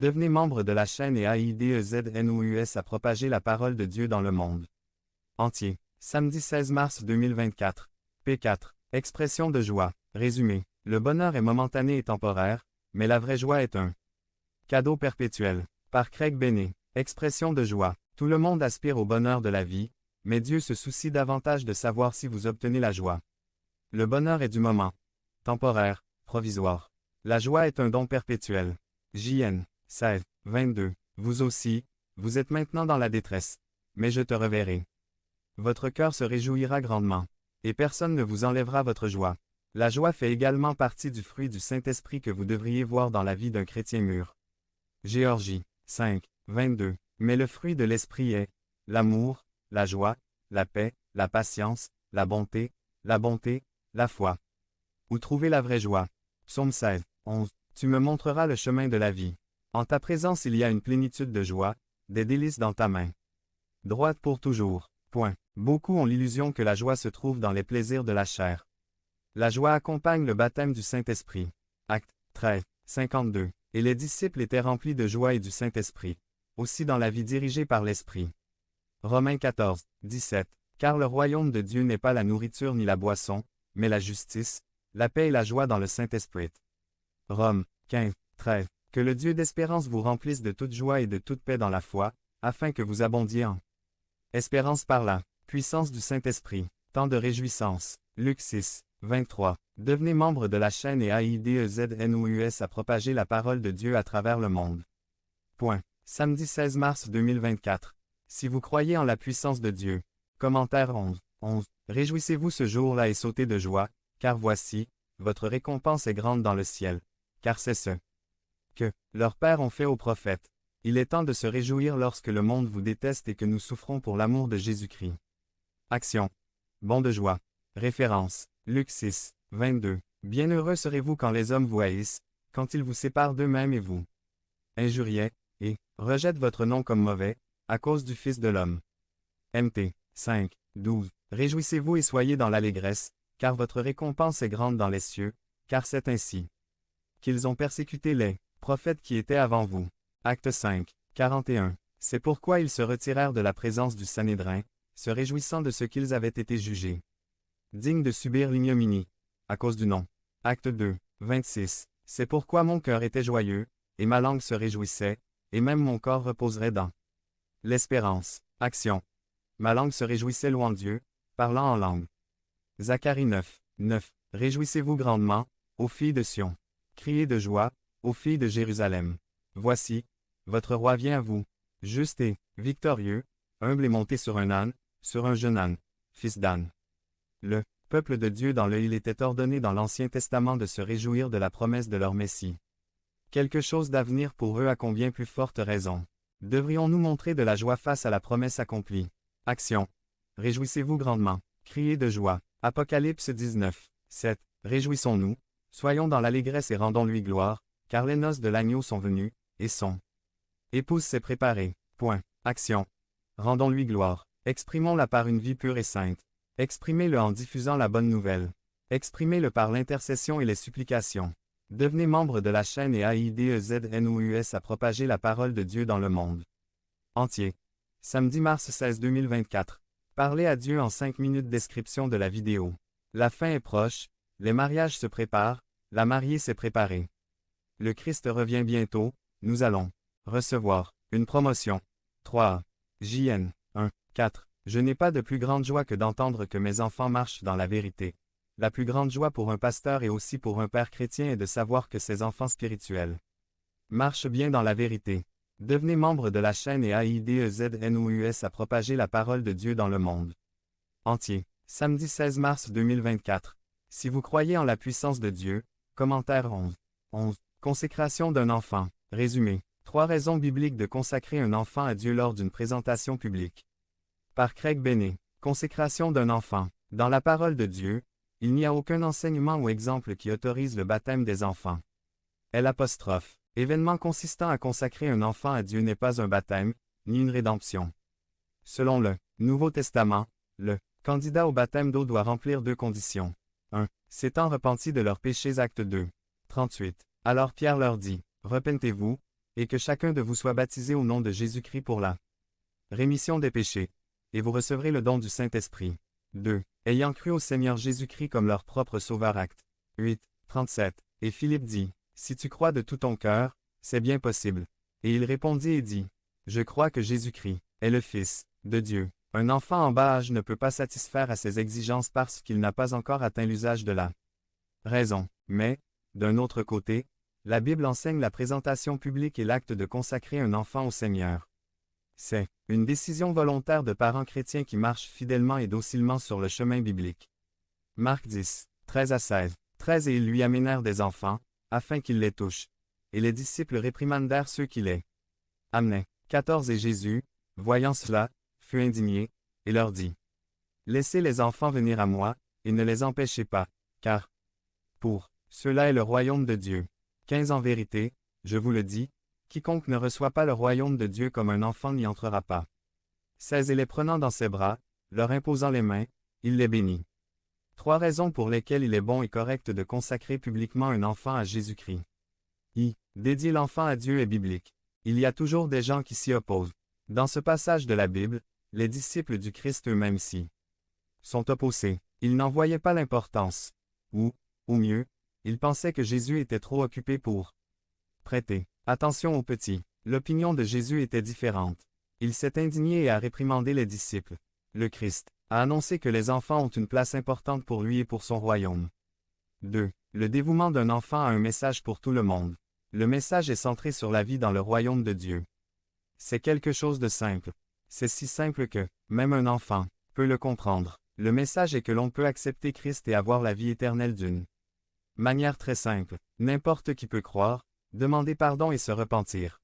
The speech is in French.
Devenez membre de la chaîne et aidez-nous à propager la parole de Dieu dans le monde entier. Samedi 16 mars 2024. P4. Expression de joie. Résumé. Le bonheur est momentané et temporaire, mais la vraie joie est un cadeau perpétuel. Par Craig Bennett. Expression de joie. Tout le monde aspire au bonheur de la vie, mais Dieu se soucie davantage de savoir si vous obtenez la joie. Le bonheur est du moment. Temporaire, provisoire. La joie est un don perpétuel. J.N. 16, 22. Vous aussi, vous êtes maintenant dans la détresse. Mais je te reverrai. Votre cœur se réjouira grandement. Et personne ne vous enlèvera votre joie. La joie fait également partie du fruit du Saint-Esprit que vous devriez voir dans la vie d'un chrétien mûr. Géorgie. 5, 22. Mais le fruit de l'Esprit est l'amour, la joie, la paix, la patience, la bonté, la foi. Où trouver la vraie joie? Psaume 16, 11. Tu me montreras le chemin de la vie. En ta présence il y a une plénitude de joie, des délices dans ta main. Droite pour toujours. Point. Beaucoup ont l'illusion que la joie se trouve dans les plaisirs de la chair. La joie accompagne le baptême du Saint-Esprit. Acte 13, 52. Et les disciples étaient remplis de joie et du Saint-Esprit. Aussi dans la vie dirigée par l'Esprit. Romains 14, 17. Car le royaume de Dieu n'est pas la nourriture ni la boisson, mais la justice, la paix et la joie dans le Saint-Esprit. Romains 15, 13. Que le Dieu d'espérance vous remplisse de toute joie et de toute paix dans la foi, afin que vous abondiez en espérance par la puissance du Saint-Esprit. Temps de réjouissance. Luc 6, 23. Devenez membre de la chaîne et aidez-nous à propager la parole de Dieu à travers le monde. Point. Samedi 16 mars 2024. Si vous croyez en la puissance de Dieu. Commentaire 11, 11. Réjouissez-vous ce jour-là et sautez de joie, car voici, votre récompense est grande dans le ciel. Car c'est ce que leurs pères ont fait aux prophètes. Il est temps de se réjouir lorsque le monde vous déteste et que nous souffrons pour l'amour de Jésus-Christ. Action. Bond de joie. Référence. Luc 6, 22. Bienheureux serez-vous quand les hommes vous haïssent, quand ils vous séparent d'eux-mêmes et vous injurient, et rejettent votre nom comme mauvais, à cause du Fils de l'homme. Mt. 5, 12. Réjouissez-vous et soyez dans l'allégresse, car votre récompense est grande dans les cieux, car c'est ainsi qu'ils ont persécuté les prophètes qui étaient avant vous. Acte 5, 41. C'est pourquoi ils se retirèrent de la présence du Sanhédrin, se réjouissant de ce qu'ils avaient été jugés dignes de subir l'ignominie, à cause du nom. Acte 2, 26. C'est pourquoi mon cœur était joyeux, et ma langue se réjouissait, et même mon corps reposerait dans l'espérance. Action. Ma langue se réjouissait louant Dieu, parlant en langue. Zacharie 9, 9. Réjouissez-vous grandement, ô filles de Sion. Criez de joie, ô filles de Jérusalem. Voici, votre roi vient à vous, juste et victorieux, humble et monté sur un âne, sur un jeune âne, fils d'âne. Le peuple de Dieu dans le il était ordonné dans l'Ancien Testament de se réjouir de la promesse de leur Messie. Quelque chose d'avenir pour eux à combien plus forte raison. Devrions-nous montrer de la joie face à la promesse accomplie? Action. Réjouissez-vous grandement. Criez de joie. Apocalypse 19, 7. Réjouissons-nous, soyons dans l'allégresse et rendons-lui gloire, car les noces de l'agneau sont venues, et son épouse s'est préparée. Point. Action. Rendons-lui gloire. Exprimons-la par une vie pure et sainte. Exprimez-le en diffusant la bonne nouvelle. Exprimez-le par l'intercession et les supplications. Devenez membre de la chaîne et aidez-nous à propager la parole de Dieu dans le monde entier. Samedi mars 16 2024. Parlez à Dieu en 5 minutes. Description de la vidéo. La fin est proche, les mariages se préparent, la mariée s'est préparée. Le Christ revient bientôt, nous allons recevoir une promotion. 3. J.N. 1, 4. Je n'ai pas de plus grande joie que d'entendre que mes enfants marchent dans la vérité. La plus grande joie pour un pasteur et aussi pour un père chrétien est de savoir que ses enfants spirituels marchent bien dans la vérité. Devenez membre de la chaîne et aidez-nous à propager la parole de Dieu dans le monde entier. Samedi 16 mars 2024. Si vous croyez en la puissance de Dieu, commentaire 11. 11. Consécration d'un enfant. Résumé. 3 raisons bibliques de consacrer un enfant à Dieu lors d'une présentation publique. Par Craig Bennett. Consécration d'un enfant. Dans la parole de Dieu, il n'y a aucun enseignement ou exemple qui autorise le baptême des enfants. L'apostrophe. Événement consistant à consacrer un enfant à Dieu n'est pas un baptême, ni une rédemption. Selon le Nouveau Testament, le candidat au baptême d'eau doit remplir 2 conditions. 1. S'étant repenti de leurs péchés. Acte 2. 38. Alors Pierre leur dit, repentez-vous, et que chacun de vous soit baptisé au nom de Jésus-Christ pour la rémission des péchés, et vous recevrez le don du Saint-Esprit. 2. Ayant cru au Seigneur Jésus-Christ comme leur propre Sauveur. Actes 8, 37. Et Philippe dit, si tu crois de tout ton cœur, c'est bien possible. Et il répondit et dit, je crois que Jésus-Christ est le Fils de Dieu. Un enfant en bas âge ne peut pas satisfaire à ses exigences parce qu'il n'a pas encore atteint l'usage de la raison. Mais, d'un autre côté, la Bible enseigne la présentation publique et l'acte de consacrer un enfant au Seigneur. C'est une décision volontaire de parents chrétiens qui marchent fidèlement et docilement sur le chemin biblique. Marc 10, 13 à 16. 13 Et ils lui amenèrent des enfants, afin qu'il les touche. Et les disciples réprimandèrent ceux qui les amenaient. 14 Et Jésus, voyant cela, fut indigné, et leur dit, laissez les enfants venir à moi, et ne les empêchez pas, car pour ceux-là est le royaume de Dieu. 15 En vérité, je vous le dis, quiconque ne reçoit pas le royaume de Dieu comme un enfant n'y entrera pas. 16 Et les prenant dans ses bras, leur imposant les mains, il les bénit. 3 raisons pour lesquelles il est bon et correct de consacrer publiquement un enfant à Jésus-Christ. Dédier l'enfant à Dieu est biblique. Il y a toujours des gens qui s'y opposent. Dans ce passage de la Bible, les disciples du Christ eux-mêmes s'y sont opposés. Ils n'en voyaient pas l'importance. Ou mieux, ils pensaient que Jésus était trop occupé pour prêter attention aux petits. L'opinion de Jésus était différente. Il s'est indigné et a réprimandé les disciples. Le Christ a annoncé que les enfants ont une place importante pour lui et pour son royaume. 2. Le dévouement d'un enfant a un message pour tout le monde. Le message est centré sur la vie dans le royaume de Dieu. C'est quelque chose de simple. C'est si simple que, même un enfant, peut le comprendre. Le message est que l'on peut accepter Christ et avoir la vie éternelle d'une manière très simple. N'importe qui peut croire, demander pardon et se repentir.